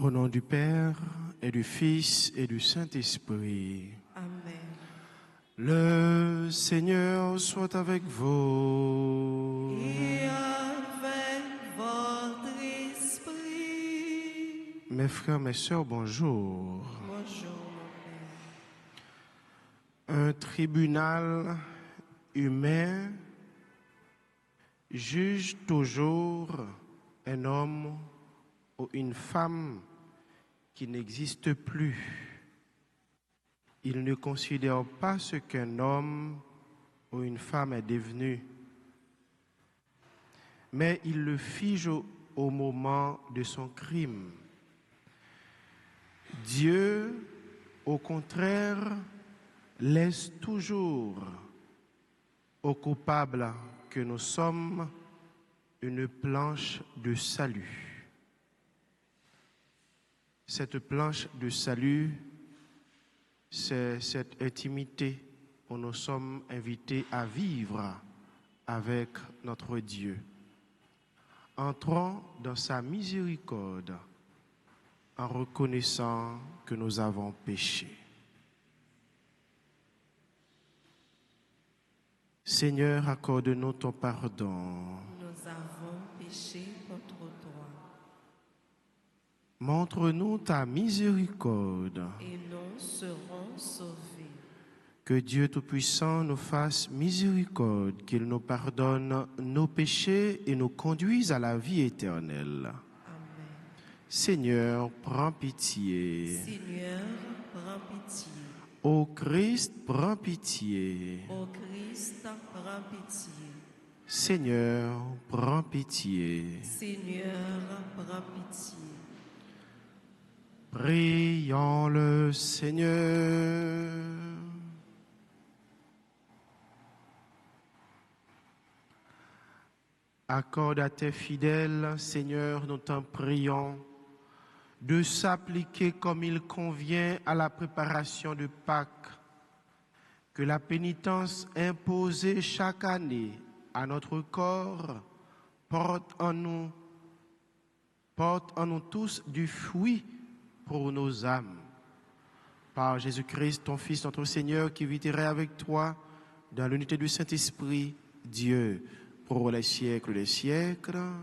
Au nom du Père, et du Fils, et du Saint-Esprit. Amen. Le Seigneur soit avec vous. Et avec votre esprit. Mes frères, mes sœurs, bonjour. Bonjour, mon Père. Un tribunal humain juge toujours un homme ou une femme qui n'existe plus. Il ne considère pas ce qu'un homme ou une femme est devenu, mais il le fige au moment de son crime. Dieu, au contraire, laisse toujours aux coupables que nous sommes une planche de salut. Cette planche de salut, c'est cette intimité où nous sommes invités à vivre avec notre Dieu. Entrons dans sa miséricorde en reconnaissant que nous avons péché. Seigneur, accorde-nous ton pardon. Nous avons péché contre toi. Montre-nous ta miséricorde. Et nous serons sauvés. Que Dieu Tout-Puissant nous fasse miséricorde, qu'il nous pardonne nos péchés et nous conduise à la vie éternelle. Amen. Seigneur, prends pitié. Seigneur, prends pitié. Ô Christ, prends pitié. Ô Christ, prends pitié. Seigneur, prends pitié. Seigneur, prends pitié. Prions le Seigneur. Accorde à tes fidèles, Seigneur, nous t'en prions, de s'appliquer comme il convient à la préparation de Pâques, que la pénitence imposée chaque année à notre corps porte en nous tous du fruit pour nos âmes. Par Jésus-Christ, ton Fils, notre Seigneur, qui vit et règne avec toi dans l'unité du Saint-Esprit, Dieu, pour les siècles des siècles. Amen.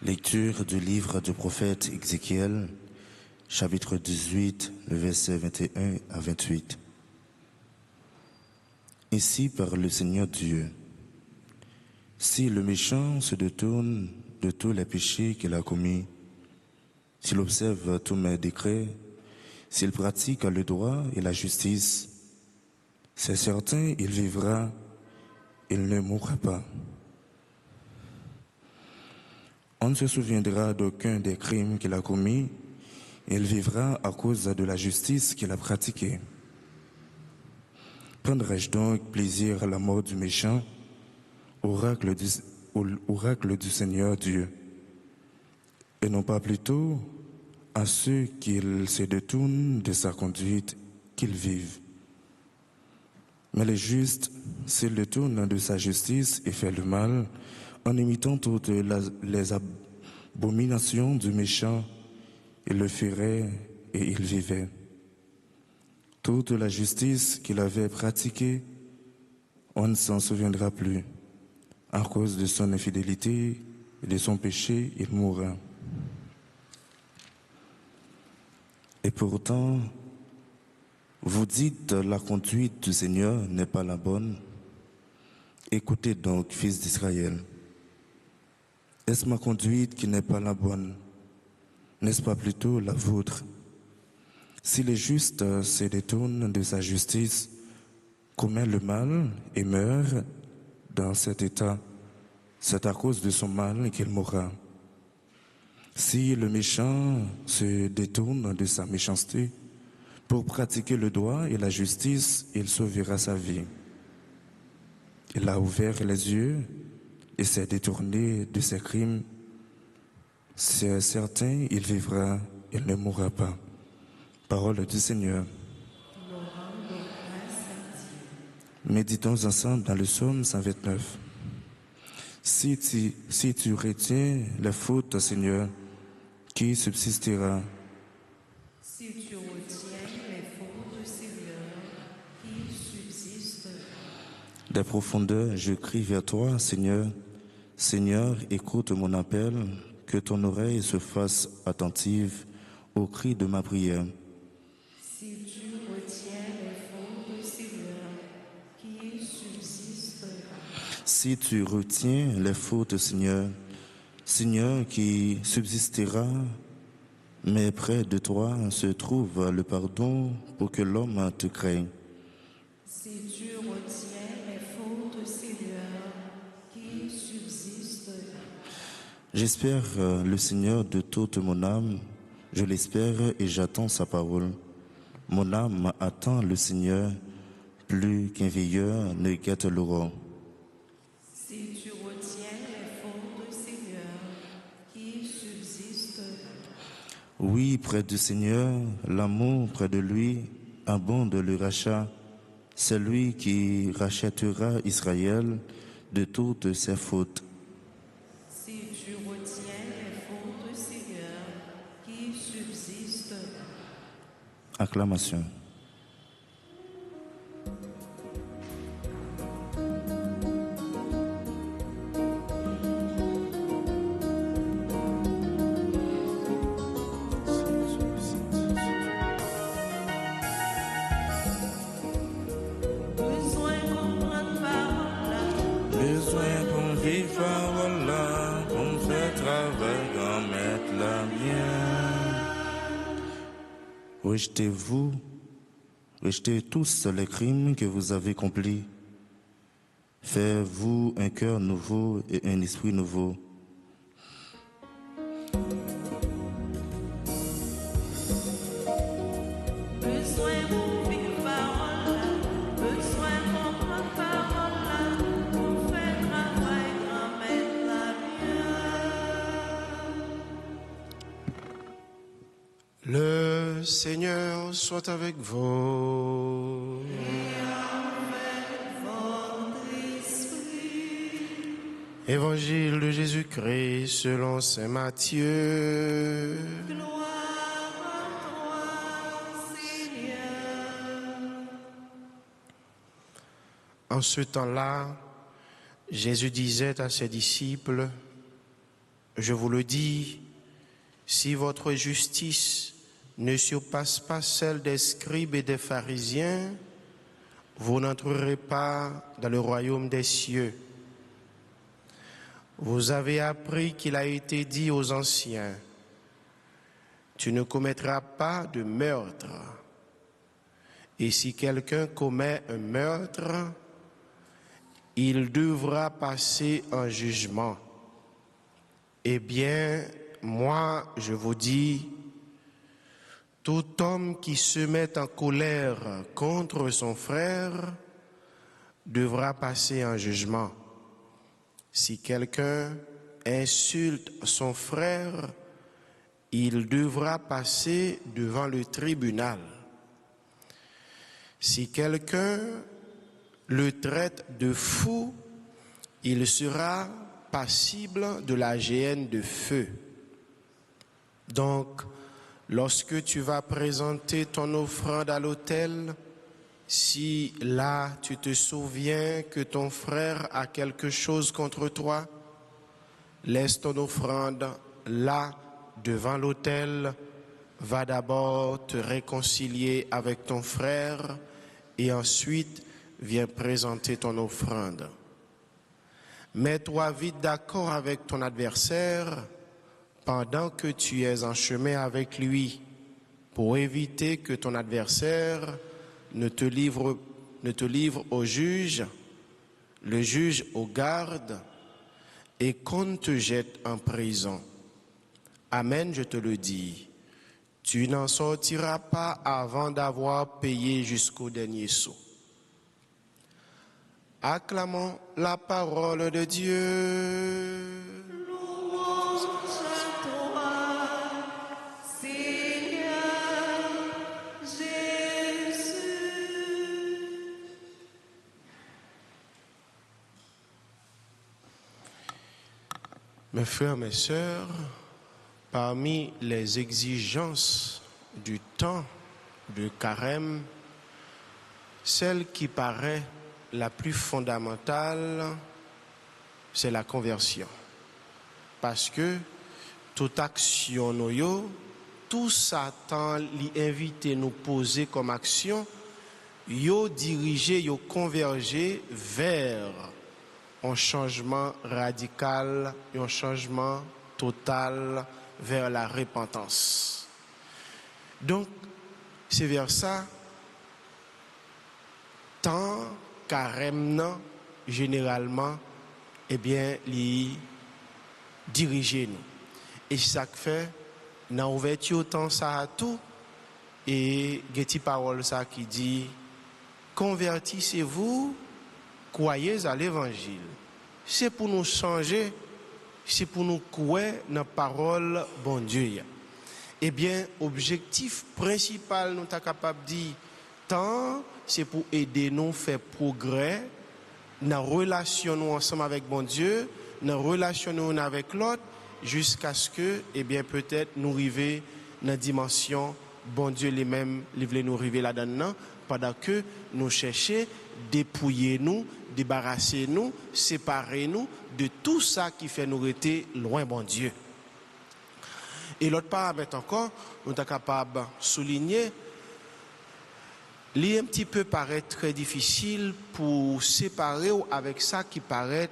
Lecture du livre du prophète Ézéchiel, chapitre 18, le verset 21 à 28. Ainsi parle le Seigneur Dieu. Si le méchant se détourne de tous les péchés qu'il a commis, s'il observe tous mes décrets, s'il pratique le droit et la justice, c'est certain, il vivra, il ne mourra pas. On ne se souviendra d'aucun des crimes qu'il a commis, il vivra à cause de la justice qu'il a pratiquée. Prendrai-je donc plaisir à la mort du méchant, oracle du Seigneur Dieu, et non pas plutôt à ceux qui se détournent de sa conduite qu'ils vivent. Mais les justes, s'ils détournent de sa justice et font le mal, en imitant toutes les abominations du méchant, il le ferait et il vivait. Toute la justice qu'il avait pratiquée, on ne s'en souviendra plus. À cause de son infidélité et de son péché, il mourra. Et pourtant, vous dites la conduite du Seigneur n'est pas la bonne. Écoutez donc, fils d'Israël. Est-ce ma conduite qui n'est pas la bonne? N'est-ce pas plutôt la vôtre? Si les justes se détournent de sa justice, commet le mal et meurt dans cet état, c'est à cause de son mal qu'il mourra. Si le méchant se détourne de sa méchanceté pour pratiquer le droit et la justice, il sauvera sa vie. Il a ouvert les yeux et s'est détourné de ses crimes. C'est certain, il vivra, il ne mourra pas. Parole du Seigneur. Méditons ensemble dans le psaume 129. Si tu retiens les fautes, Seigneur, qui subsistera? Si tu retiens les fautes, Seigneur, qui subsistera? Des profondeurs, je crie vers toi, Seigneur. Seigneur, écoute mon appel, que ton oreille se fasse attentive au cri de ma prière. Si tu retiens les fautes, Seigneur, qui subsistera? Si tu retiens les fautes, Seigneur, Seigneur qui subsistera, mais près de toi se trouve le pardon pour que l'homme te craigne. Si tu retiens les fautes, Seigneur, qui subsistera? J'espère le Seigneur de toute mon âme, je l'espère et j'attends sa parole. Mon âme attend le Seigneur, plus qu'un veilleur ne guette l'aurore. Si tu retiens les fautes, Seigneur, qui subsistera? Oui, près du Seigneur, l'amour près de lui abonde le rachat. C'est lui qui rachètera Israël de toutes ses fautes. Si tu retiens les fautes, Seigneur, qui subsistera? Acclamation. Besoin comprendre parole, Besoin pour vivre voilà, pour faire travail, grand mettre la mienne. Rejetez tous les crimes que vous avez accomplis. Faites-vous un cœur nouveau et un esprit nouveau. besoin pour vivre parole, besoin comprendre parole, pour faire travail, grand mettre la mienne. Le Seigneur soit avec vous. Évangile de Jésus-Christ selon saint Matthieu. Gloire à toi, Seigneur. En ce temps-là, Jésus disait à ses disciples, « Je vous le dis, si votre justice ne surpasse pas celle des scribes et des pharisiens, vous n'entrerez pas dans le royaume des cieux. Vous avez appris qu'il a été dit aux anciens, « Tu ne commettras pas de meurtre. » Et si quelqu'un commet un meurtre, il devra passer un jugement. Eh bien, moi, je vous dis, tout homme qui se met en colère contre son frère devra passer un jugement. Si quelqu'un insulte son frère, il devra passer devant le tribunal. Si quelqu'un le traite de fou, il sera passible de la géhenne de feu. Donc, lorsque tu vas présenter ton offrande à l'autel, si là tu te souviens que ton frère a quelque chose contre toi, laisse ton offrande là devant l'autel, va d'abord te réconcilier avec ton frère et ensuite viens présenter ton offrande. Mets-toi vite d'accord avec ton adversaire pendant que tu es en chemin avec lui, pour éviter que ton adversaire ne te livre au juge, le juge aux gardes, et qu'on ne te jette en prison. Amen, je te le dis, tu n'en sortiras pas avant d'avoir payé jusqu'au dernier sou. Acclamons la parole de Dieu. Louange à toi, Seigneur Jésus. Mes frères, mes sœurs, parmi les exigences du temps de carême, celle qui paraît la plus fondamentale, c'est la conversion. Parce que toute action, tout Satan lui invite nous poser comme action, yo dirigé, yo convergé vers un changement radical, un changement total vers la repentance. Donc, c'est vers ça, tant carême, généralement, eh bien, li diriger nous. Et ça fait, dans l'ouverture temps ça a tout, et Getty parole ça qui dit, convertissez-vous, croyez à l'évangile. C'est pour nous changer, c'est pour nous croire dans la parole bon Dieu. Eh bien, objectif principal, nous sommes capables de dire, tant c'est pour aider nous à faire progrès dans la relation nous ensemble avec bon Dieu, dans la relation nous avec l'autre, jusqu'à ce que, eh bien, peut-être nous arrivions dans la dimension, bon Dieu lui-même, il voulait nous arriver là-dedans, pendant que nous cherchons, dépouiller nous, débarrasser nous, séparer nous de tout ça qui fait nous rester loin, bon Dieu. Et l'autre paramètre encore, nous sommes capables de souligner, il un petit peu paraît très difficile pour séparer avec ça qui paraît,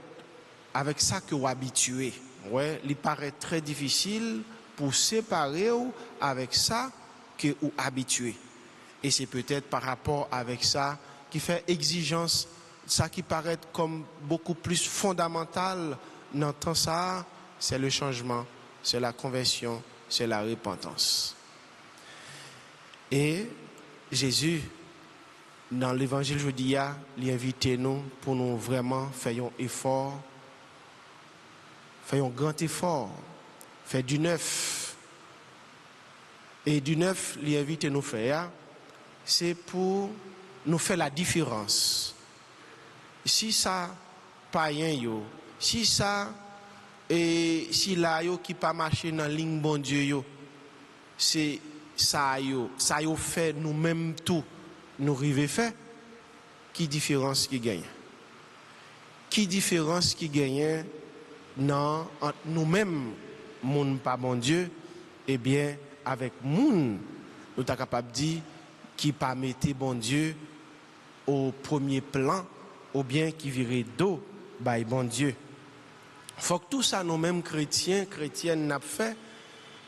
avec ça que vous habitué. Ouais, il paraît très difficile pour séparer avec ça que vous habitué. Et c'est peut-être par rapport avec ça qui fait exigence, ça qui paraît comme beaucoup plus fondamental dans tout ça, c'est le changement, c'est la conversion, c'est la repentance. Et Jésus, dans l'évangile jeudi, il invite nous pour nous vraiment faire un effort, faire un grand effort, faire du neuf. Et du neuf, il invite nous faire, c'est pour nous faire la différence. Si ça, païen yo, si ça, et si là yo qui pas marcher dans la ligne bon Dieu yo, c'est ça yo fait nous-mêmes tout. Nous arrivons faire, qui différence qui gagne? Qui différence qui gagne non, entre nous-mêmes, moun pas bon Dieu, eh bien, avec moun, nous sommes capables de dire qui pas mettre bon Dieu au premier plan, ou bien qui virait dos, by bon Dieu. Faut que tout ça, nous-mêmes chrétiennes, n'a fait,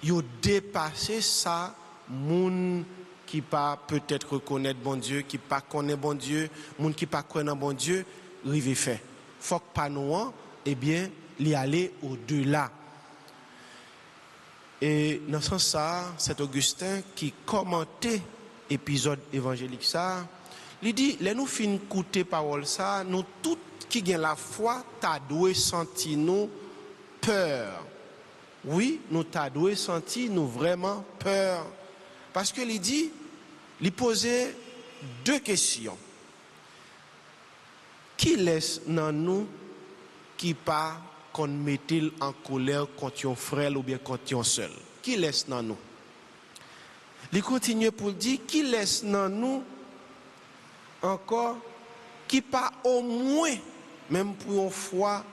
yo dépasser ça, moun qui pas peut-être reconnaître bon Dieu, qui pas connaît bon Dieu, moun qui pas connaît bon Dieu, rive fait. Faut que pas nous, eh bien, l'y aller au-delà. Et dans ce sens ça, c'est Augustin qui commentait l'épisode évangélique ça, il dit, les nous fin écouter parole ça, nous tous qui gagnent la foi, t'as doué sentir nous peur. Oui, nous t'as doué sentir nous vraiment peur. Parce que il dit, il posait deux questions. Qui laisse dans nous qui pas qu'on mette en colère contre un frère ou bien contre un seul? Qui laisse dans nous? Il continue pour dire, qui laisse dans nous encore qui pas au moins, même pour une fois,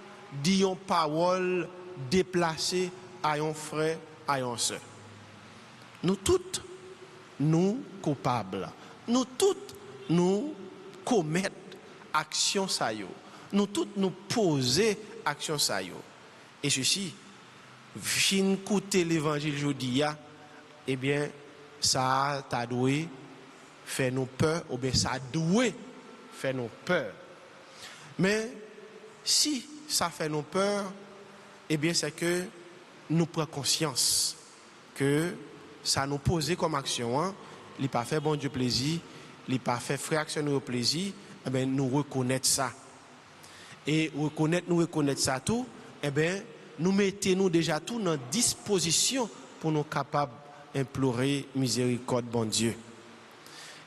dit une parole déplacée à un frère, à un seul. Nous toutes, nous coupables. Nous toutes, nous commettons action ça yo. Nous toutes, nous poser action ça yo. Et ceci, fin écouter l'évangile aujourd'hui, eh bien, ça t'a doué fait nous peur, ou bien ça doit faire nous peur. Mais si ça fait nous peur, eh bien c'est que nous prenons conscience que ça nous pose comme action, hein, il n'a pas fait bon Dieu plaisir, il n'a pas fait frère action au plaisir, eh bien nous reconnaître ça. Et reconnaître ça tout, eh bien, nous mettons déjà tout dans disposition pour nous capables d'implorer miséricorde, bon Dieu.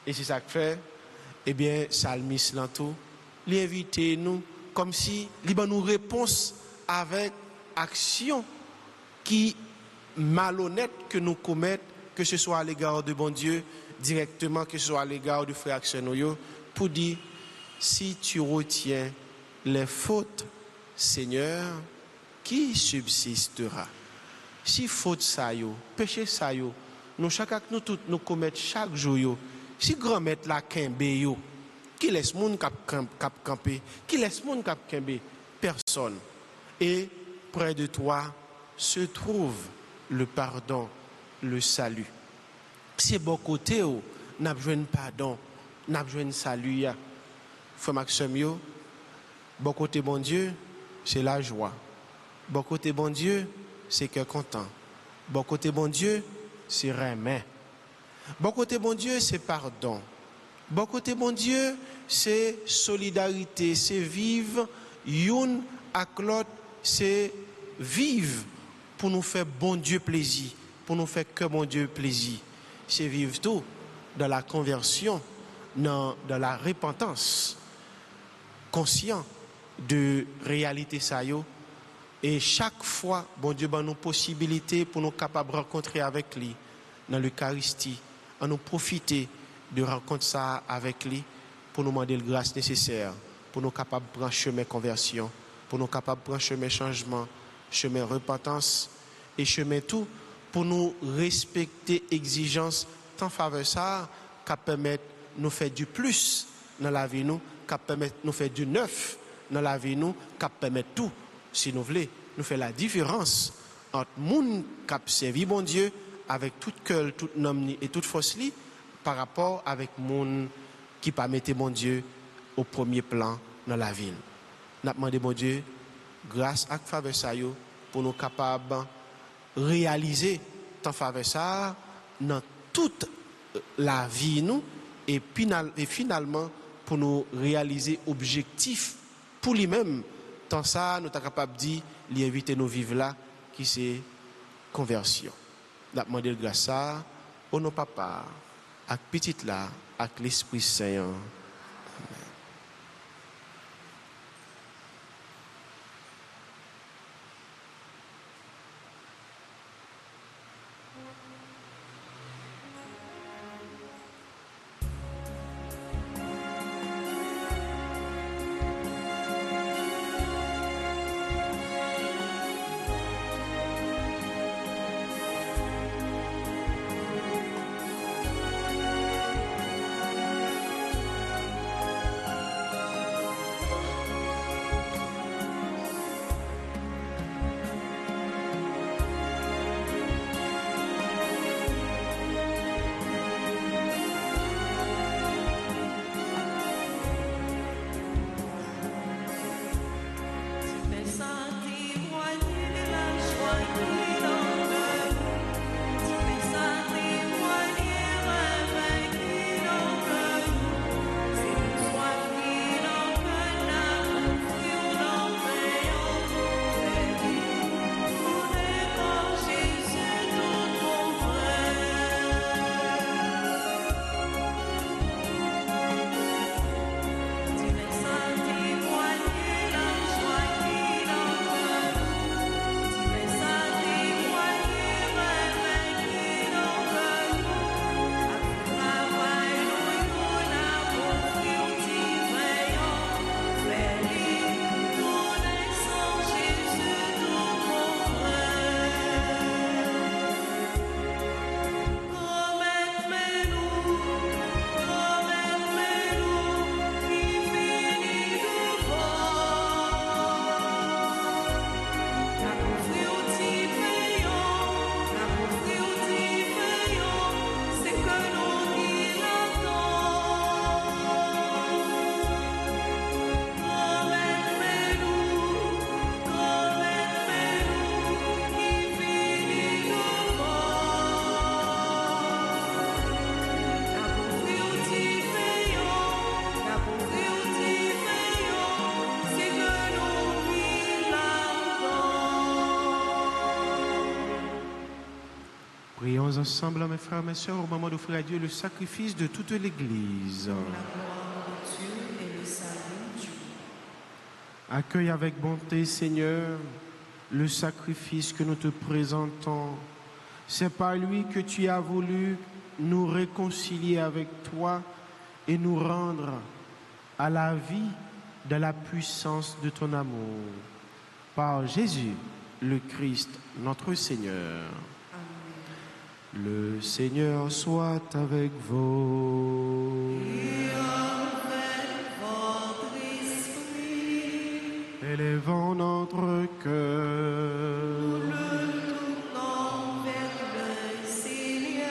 Et c'est ça que fait, eh bien, Salmis Lantou, l'invite nous comme si il nous réponse avec action qui malhonnête que nous commettons, que ce soit à l'égard de bon Dieu, directement, que ce soit à l'égard de frères Axenoyo, pour dire, si tu retiens les fautes, Seigneur, qui subsistera? Si faute ça yo, péché ça yo, nous chacun nous tous nous commettons chaque jour yo, si grand-mère la kembe yo, qui laisse moun cap camper, qui laisse moun cap kembe? Personne. Et près de toi se trouve le pardon, le salut. C'est bon côté où n'a besoin de pardon, n'a besoin de salut ya. Frère Maxime yo, bon côté bon Dieu, c'est la joie. Bon côté bon Dieu, c'est cœur content. Bon côté bon Dieu, c'est remet. Bon côté bon Dieu, c'est pardon. Bon côté bon Dieu, c'est solidarité, c'est vivre youn ak l'autre, c'est vivre pour nous faire bon Dieu plaisir, pour nous faire que bon Dieu plaisir. C'est vivre tout dans la conversion, dans la repentance, conscient de réalité ça yo. Et chaque fois, bon Dieu, ben nous possibilités pour nous capables de rencontrer avec lui dans l'Eucharistie, en nous profiter de rencontrer ça avec lui pour nous demander la grâce nécessaire, pour nous capables de prendre chemin conversion, pour nous capables de prendre chemin changement, chemin repentance et chemin tout pour nous respecter exigences tant faveur ça qui permettre nous faire du plus dans la vie nous, qui permettre nous faire du neuf dans la vie nous, qui permettre tout si nous voulons nous faire la différence entre monde qui a servi bon Dieu avec tout cœur, toute nom et toute force li par rapport avec monde qui pas mettre bon Dieu au premier plan dans la vie. N'a demandé bon Dieu grâce à faveur ça yo pour nous capables réaliser tant faveur ça dans toute la vie nous et finalement pour nous réaliser objectif pour lui-même. Tant ça, nous sommes capables de dire, l'inviter nous vivre là, qui c'est conversion. Nous avons demandé grâce à au nom papa, à petite là, à l'Esprit Saint. Prions ensemble, mes frères, mes sœurs, au moment d'offrir à Dieu le sacrifice de toute l'Église. La gloire de Dieu et le salut du monde. Accueille avec bonté, Seigneur, le sacrifice que nous te présentons. C'est par lui que tu as voulu nous réconcilier avec toi et nous rendre à la vie de la puissance de ton amour. Par Jésus, le Christ, notre Seigneur. Amen. Le Seigneur soit avec vous. Et avec votre esprit, Élevons notre cœur. tournons vers le Seigneur.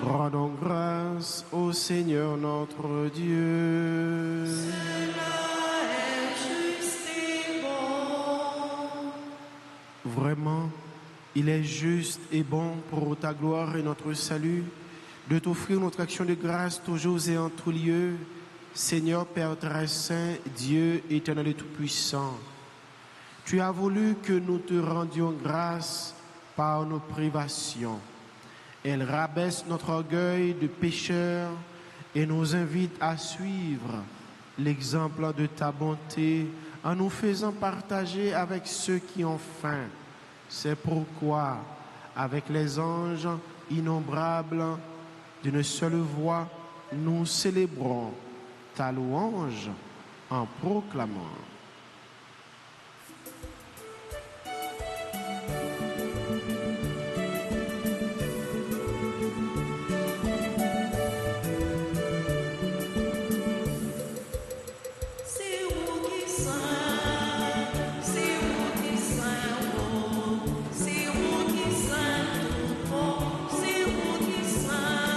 Rendons grâce au Seigneur notre Dieu. Cela est juste et bon. Vraiment, il est juste et bon pour ta gloire et notre salut de t'offrir notre action de grâce toujours et en tout lieu, Seigneur Père très saint, Dieu éternel et tout-puissant. Tu as voulu que nous te rendions grâce par nos privations. Elle rabaisse notre orgueil de pécheur et nous invite à suivre l'exemple de ta bonté en nous faisant partager avec ceux qui ont faim. C'est pourquoi, avec les anges innombrables, d'une seule voix, nous célébrons ta louange en proclamant. C'est vous qui saint, c'est vous qui saint, oh, c'est vous qui saint, oh, c'est vous qui saint,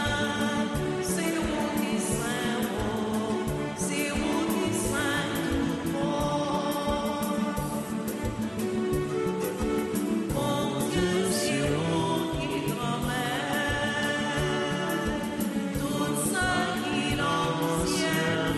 c'est vous qui saint, oh, c'est vous qui saint, oh. Mon Dieu, c'est vous qui promène tout ça qui dans le ciel.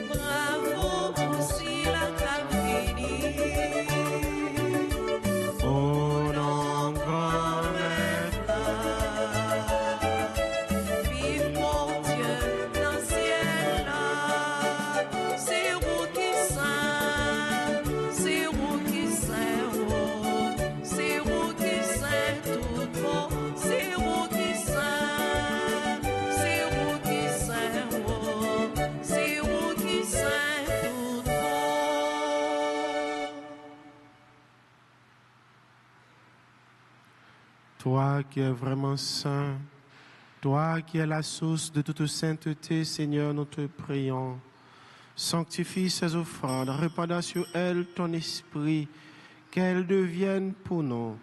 Bravo aussi la Calvinie. Au nom grand maître, Vive mon Dieu dans le ciel, c'est vous qui saint, c'est vous qui saint, oh, c'est vous qui saint tout bon, c'est vous qui saint, c'est vous qui saint, oh, c'est vous qui saint tout bon. toi qui es vraiment saint, toi qui es la source de toute sainteté, Seigneur, nous te prions. Sanctifie ces offrandes, répandant sur elles ton esprit, qu'elles deviennent pour nous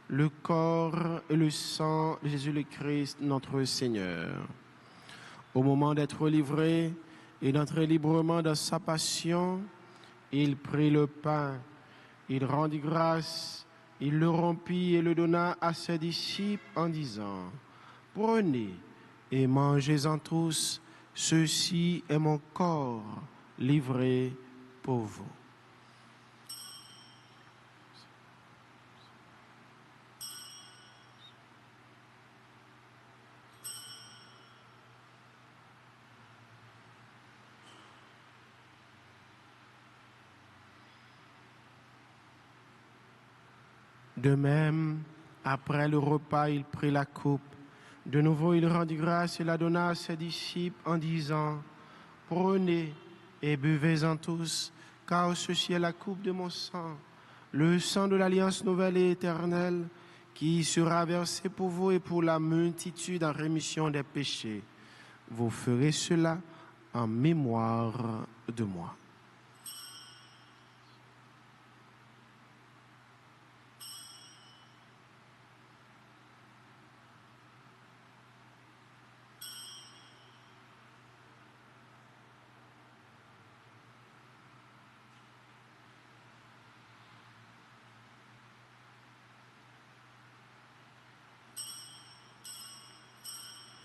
le corps et le sang de Jésus le Christ, notre Seigneur. Au moment d'être livré et d'entrer librement dans sa passion, il prit le pain, il rendit grâce, il le rompit et le donna à ses disciples en disant, « Prenez et mangez-en tous, ceci est mon corps livré pour vous. » De même, après le repas, il prit la coupe. De nouveau, il rendit grâce et la donna à ses disciples en disant, « Prenez et buvez-en tous, car ceci est la coupe de mon sang, le sang de l'alliance nouvelle et éternelle, qui sera versé pour vous et pour la multitude en rémission des péchés. Vous ferez cela en mémoire de moi. »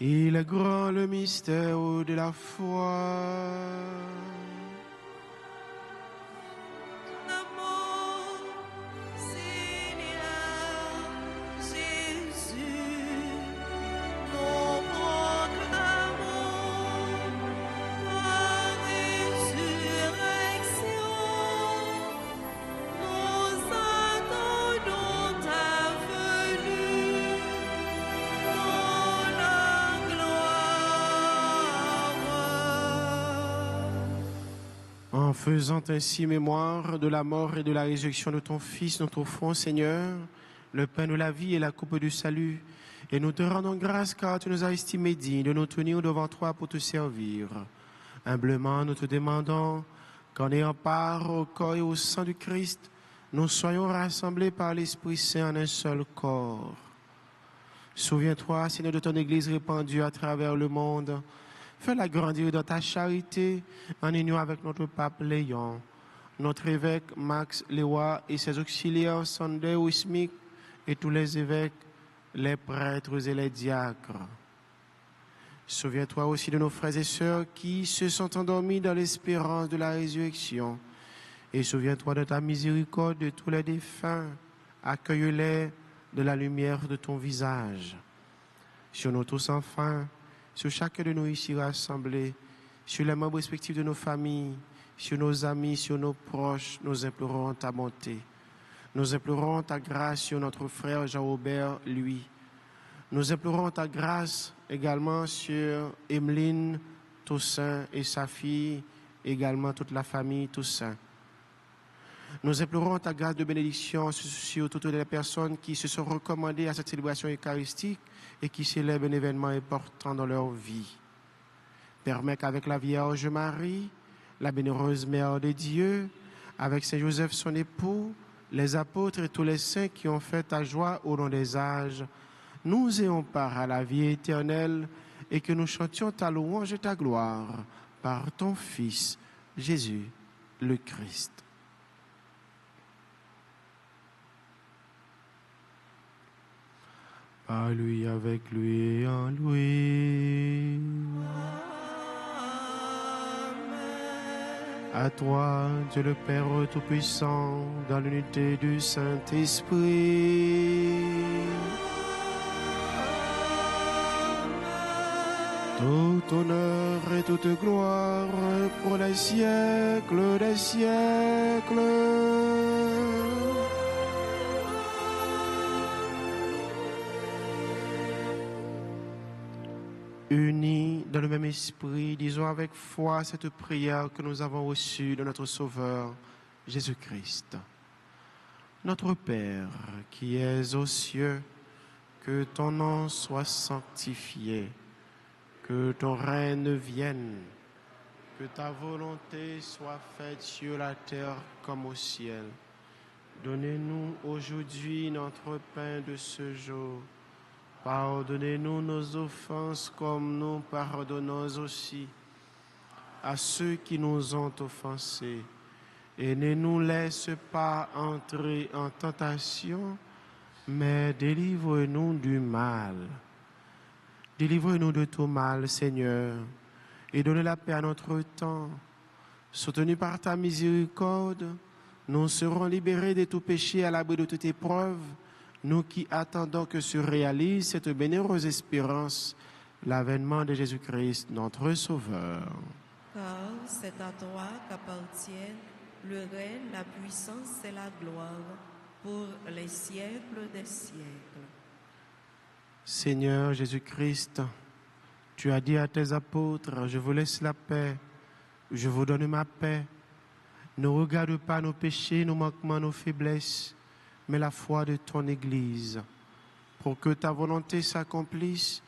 Il est grand le mystère de la foi. Ta mort, Seigneur Jésus, nous proclamons ta résurrection. Nous attendons ta venue dans la gloire. En faisant ainsi mémoire de la mort et de la résurrection de ton Fils, notre offrons, Seigneur, le pain de la vie et la coupe du salut. Et nous te rendons grâce car tu nous as estimés dignes de nous tenir devant toi pour te servir. Humblement, nous te demandons qu'en ayant part au corps et au sang du Christ, nous soyons rassemblés par l'Esprit Saint en un seul corps. Souviens-toi, Seigneur, de ton Église répandue à travers le monde. Fais-la grandir dans ta charité en union avec notre pape Léon, notre évêque Max Léois et ses auxiliaires Sander Wismik et tous les évêques, les prêtres et les diacres. Souviens-toi aussi de nos frères et sœurs qui se sont endormis dans l'espérance de la résurrection. Et souviens-toi de ta miséricorde de tous les défunts. Accueille-les de la lumière de ton visage. Sur nous tous enfin, sur chacun de nous ici rassemblés, sur les membres respectifs de nos familles, sur nos amis, sur nos proches, nous implorons ta bonté. Nous implorons ta grâce sur notre frère Jean-Robert, lui. Nous implorons ta grâce également sur Emeline Toussaint et sa fille, également toute la famille Toussaint. Nous implorons ta grâce de bénédiction sur toutes les personnes qui se sont recommandées à cette célébration eucharistique et qui célèbrent un événement important dans leur vie. Permets qu'avec la Vierge Marie, la bienheureuse Mère de Dieu, avec Saint Joseph son époux, les apôtres et tous les saints qui ont fait ta joie au long des âges, nous ayons part à la vie éternelle et que nous chantions ta louange et ta gloire par ton Fils, Jésus le Christ. Par lui, avec lui et en lui. À toi, Dieu le Père Tout-Puissant, dans l'unité du Saint-Esprit. Tout honneur et toute gloire pour les siècles des siècles. Unis dans le même esprit, disons avec foi cette prière que nous avons reçue de notre Sauveur, Jésus-Christ. Notre Père, qui es aux cieux, que ton nom soit sanctifié, que ton règne vienne, que ta volonté soit faite sur la terre comme au ciel. Donnez-nous aujourd'hui notre pain de ce jour. Pardonnez-nous nos offenses comme nous pardonnons aussi à ceux qui nous ont offensés. Et ne nous laisse pas entrer en tentation, mais délivre-nous du mal. Délivre-nous de tout mal, Seigneur, et donne la paix à notre temps. Soutenus par ta miséricorde, nous serons libérés de tout péché à l'abri de toute épreuve, nous qui attendons que se réalise cette bienheureuse espérance, l'avènement de Jésus-Christ, notre Sauveur. Car c'est à toi qu'appartiennent le règne, la puissance et la gloire pour les siècles des siècles. Seigneur Jésus-Christ, tu as dit à tes apôtres, je vous laisse la paix, je vous donne ma paix. Ne regarde pas nos péchés, nos manquements, nos faiblesses, mais la foi de ton Église. Pour que ta volonté s'accomplisse,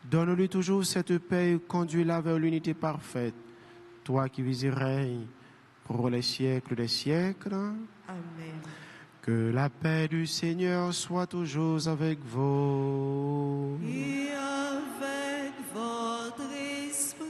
donne-lui toujours cette paix et conduis-la vers l'unité parfaite. Toi qui vis et règnes pour les siècles des siècles. Amen. Que la paix du Seigneur soit toujours avec vous. Et avec votre esprit.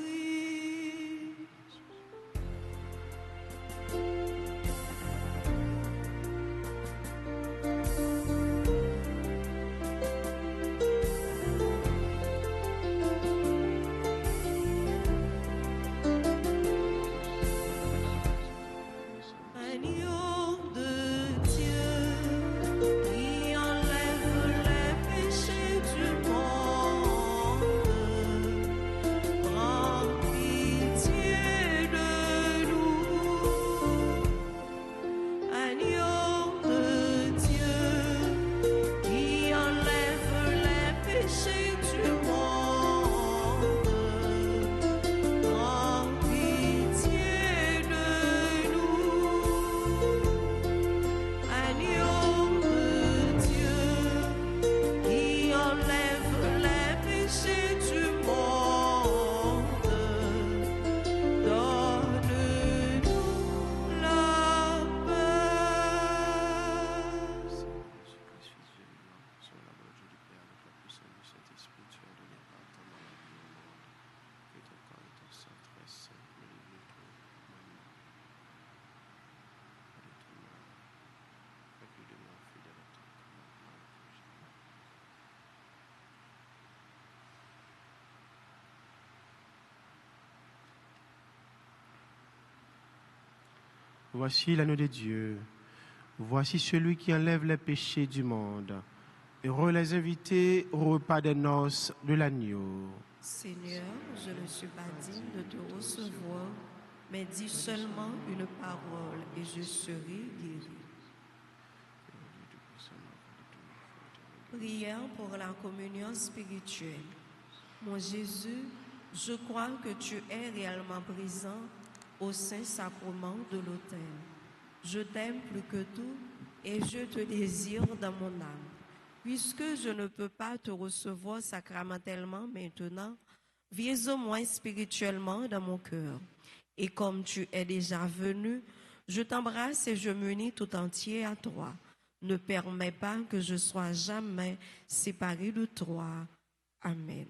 Voici l'agneau de Dieu. Voici celui qui enlève les péchés du monde. Heureux les invités au repas des noces de l'agneau. Seigneur, je ne suis pas digne de te recevoir, mais dis seulement une parole et je serai guéri. Prière pour la communion spirituelle. Mon Jésus, je crois que tu es réellement présent au Saint-Sacrement de l'autel. Je t'aime plus que tout et je te désire dans mon âme. Puisque je ne peux pas te recevoir sacramentellement maintenant, viens au moins spirituellement dans mon cœur. Et comme tu es déjà venu, je t'embrasse et je m'unis tout entier à toi. Ne permets pas que je sois jamais séparé de toi. Amen.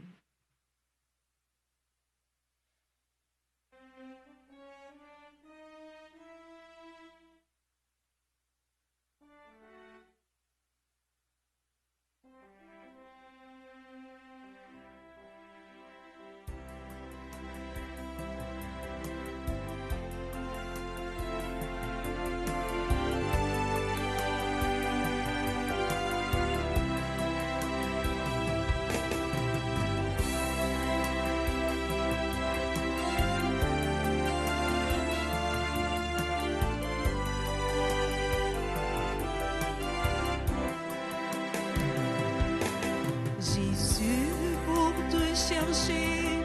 Jésus, pour te chercher,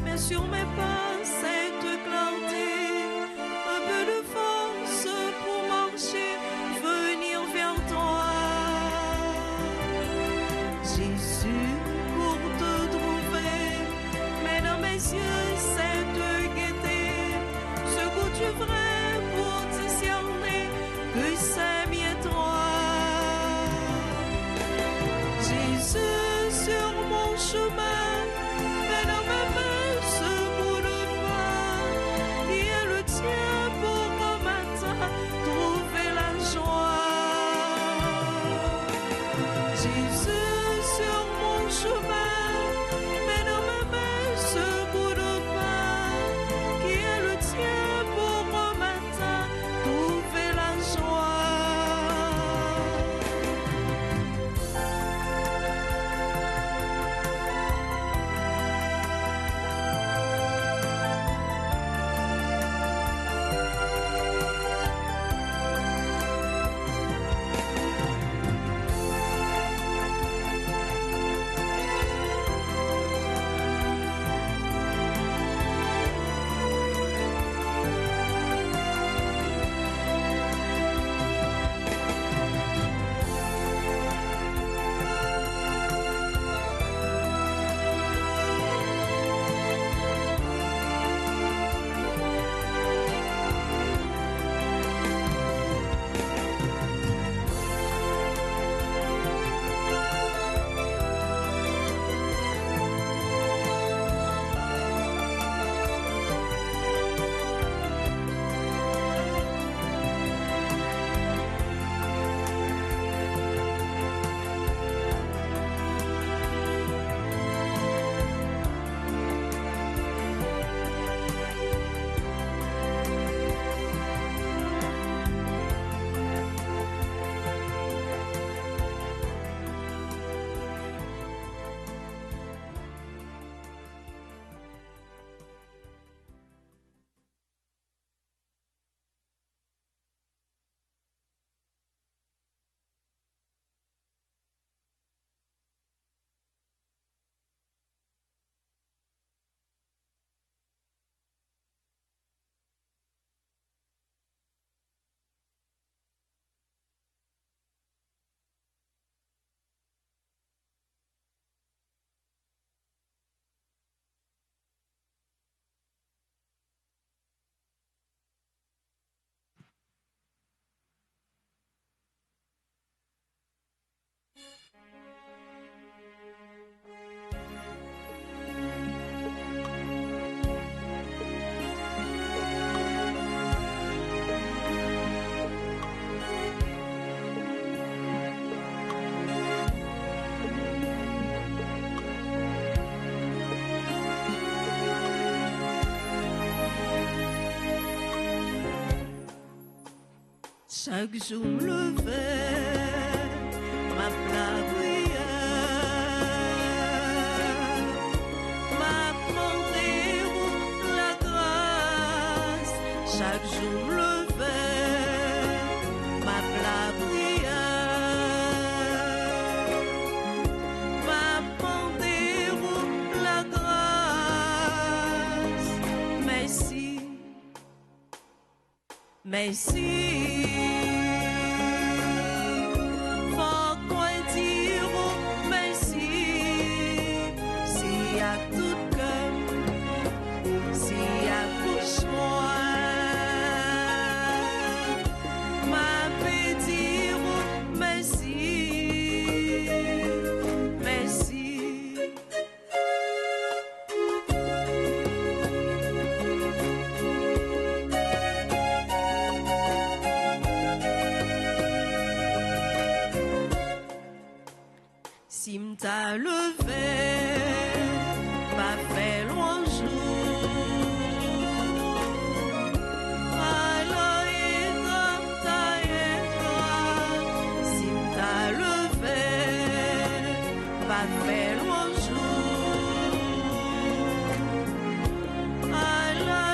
mais sur mes pas cette clarté, un peu de force pour marcher, venir vers toi. Jésus, pour te trouver, mais dans mes yeux cette gaieté, ce goût du vrai pour discerner que c'est bien toi. Jésus, sur mon chemin, mets dans ma main ce bout de Chaque jour me levais, ma prière, m'a demandé la grâce. Chaque jour me levais, ma prière, m'a demandé la grâce. Merci. Faut qu'on dise merci, si à tout cœur, si à bouche moi, m'a fait dire merci, merci. Si m't'a levé, m'a fait loin jour. Alors si m't'a levé, m'a fait loin jour. Alors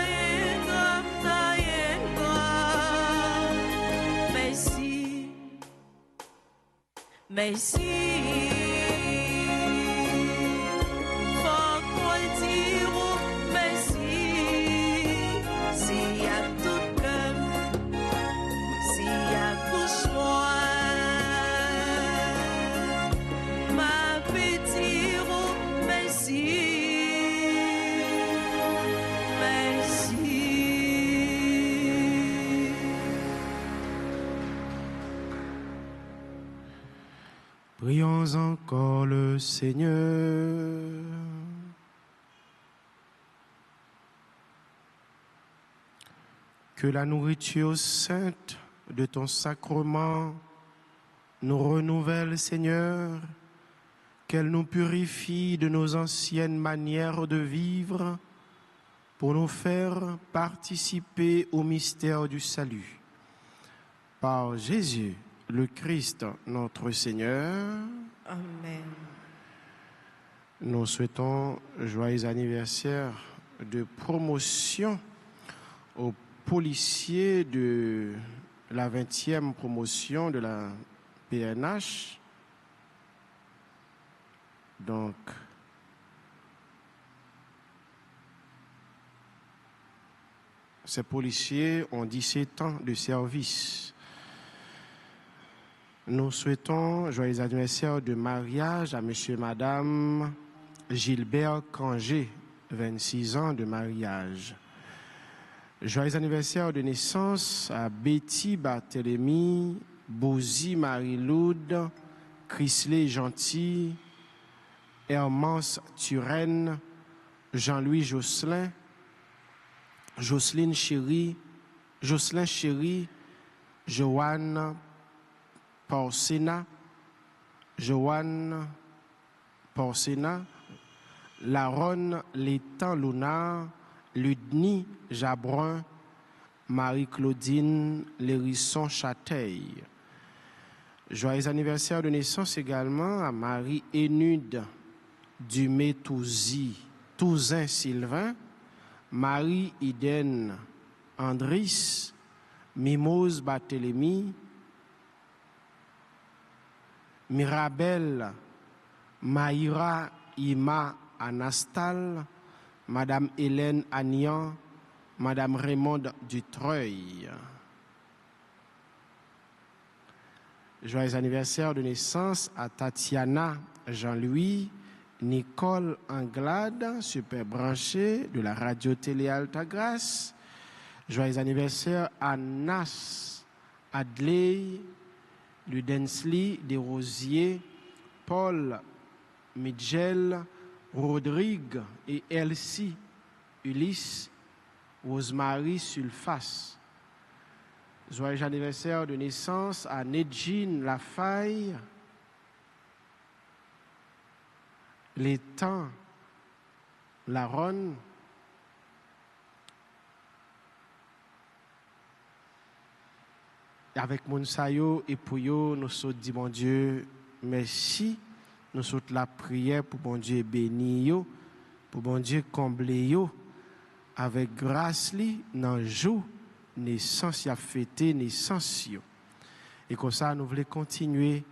merci, merci. Prions encore le Seigneur. Que la nourriture sainte de ton sacrement nous renouvelle, Seigneur, qu'elle nous purifie de nos anciennes manières de vivre pour nous faire participer au mystère du salut. Par Jésus, le Christ, notre Seigneur. Amen. Nous souhaitons joyeux anniversaire de promotion aux policiers de la 20e promotion de la PNH. Donc, ces policiers ont 17 ans de service. Nous souhaitons joyeux anniversaire de mariage à monsieur et madame Gilbert Cangé, 26 ans de mariage. Joyeux anniversaire de naissance à Betty Barthélemy, Bouzy Marie-Loud, Chrisley Gentil, Hermance Turenne, Jean-Louis Jocelyne Chéri, Joanne Porcena, Laronne Létan Lounard, Ludni Jabron, Marie-Claudine Lérisson Châteil. Joyeux anniversaire de naissance également à Marie-Énude Dumé-Touzin Sylvain, Marie-Iden Andris, Mimose Barthélemy, Mirabelle Maïra Ima Anastal, Madame Hélène Agnan, Madame Raymonde Dutreuil. Joyeux anniversaire de naissance à Tatiana Jean-Louis, Nicole Anglade, super branchée de la radio-télé Altagrace. Joyeux anniversaire à Nas Adley, Ludensly Desrosiers, Paul Midgel, Rodrigue et Elsie Ulysse, Rosemary Sulfas. Joyeux anniversaire de naissance à Nedjine Lafaille, Létan Laronne, avec moun sa yo et pour yo, nous sommes dit, mon Dieu, merci. Nous sommes la prière pour bon Dieu bénir yo, pour bon Dieu combler yo, avec grâce li, dans jour, naissance, y a fêté naissance yo. Et comme ça, nous voulons continuer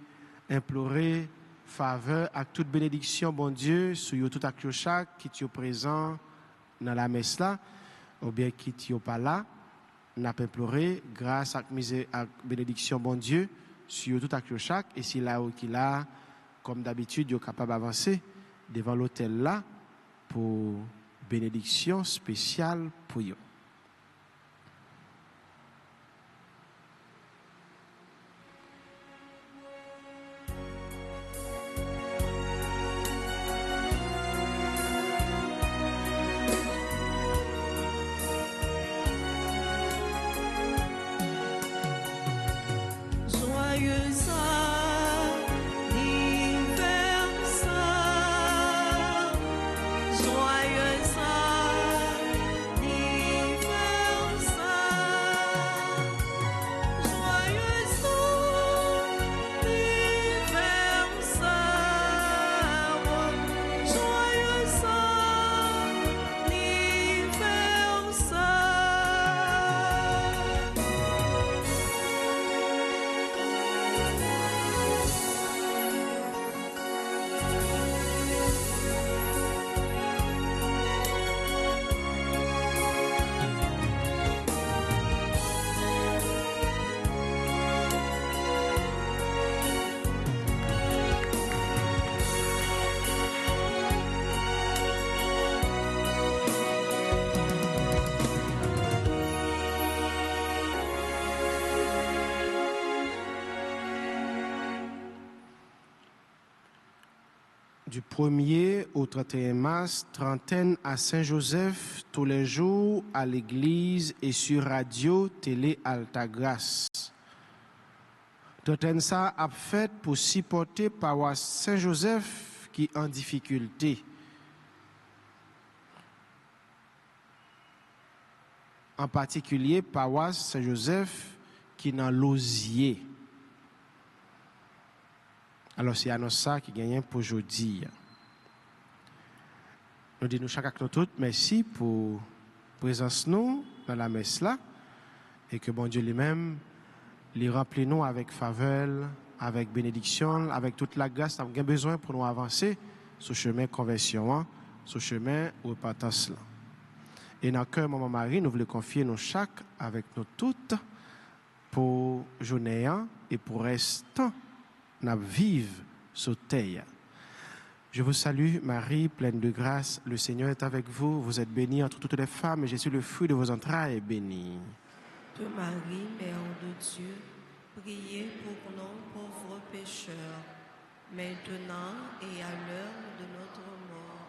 à implorer faveur avec toute bénédiction, bon Dieu, sur yo tout ak yo chaque qui est présent dans la messe là, ou bien qui est pas là, n'a pas imploré grâce à bénédiction, bon Dieu, sur yo tout ak yo chaque, et si là où qu'il a, comme d'habitude, yo capable d'avancer devant l'autel là pour bénédiction spéciale pour yo. Du 1er au 31 mars, trentaine à Saint-Joseph, tous les jours à l'église et sur radio, télé Altagrace. Trentaine ça a fait pour supporter paroisse Saint-Joseph qui est en difficulté. En particulier, paroisse Saint-Joseph qui est dans l'osier. Alors, c'est à nous ça qui gagne pour aujourd'hui. Nous disons chaque acte tout, merci pour présence nous dans la messe là et que bon Dieu lui-même les remplit nous avec faveur, avec bénédiction, avec toute la grâce. Nous avons besoin pour nous avancer sur le chemin de conversion, sur le chemin de repentance là. Et dans le cœur, Maman Marie, nous voulons confier nos chaque avec nous toutes pour journée et pour restant. Nous vivons sur terre. Je vous salue, Marie, pleine de grâce. Le Seigneur est avec vous. Vous êtes bénie entre toutes les femmes et Jésus, le fruit de vos entrailles, est béni. De Marie, Mère de Dieu, priez pour nous pauvres pécheurs, maintenant et à l'heure de notre mort.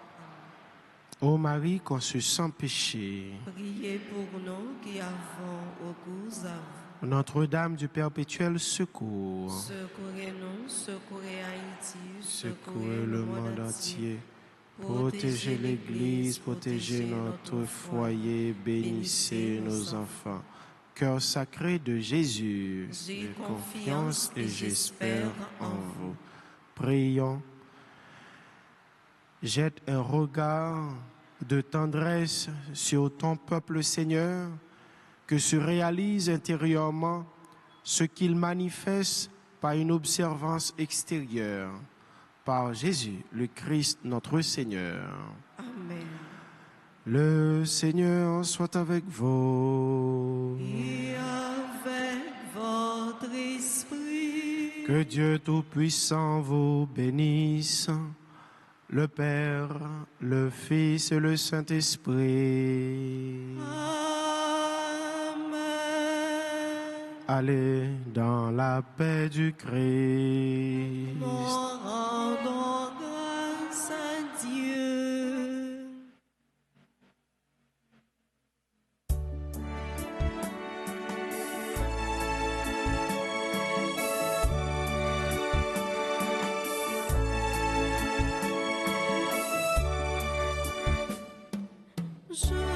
Amen. Ô Marie, conçue sans péché, Priez pour nous qui avons recours à vous. Notre-Dame du Perpétuel secours, Secourez-nous, secourez Haïti, secourez le monde entier, protégez l'Église, protégez notre foyer, bénissez nos enfants. Cœur sacré de Jésus, J'ai confiance et j'espère en vous. Prions. Jette un regard de tendresse sur ton peuple, Seigneur, que se réalise intérieurement ce qu'il manifeste par une observance extérieure. Par Jésus, le Christ, notre Seigneur. Amen. Le Seigneur soit avec vous. Et avec votre esprit. Que Dieu Tout-Puissant vous bénisse, le Père, le Fils et le Saint-Esprit. Allez dans la paix du Christ. Nous rendons grâce à Dieu. Je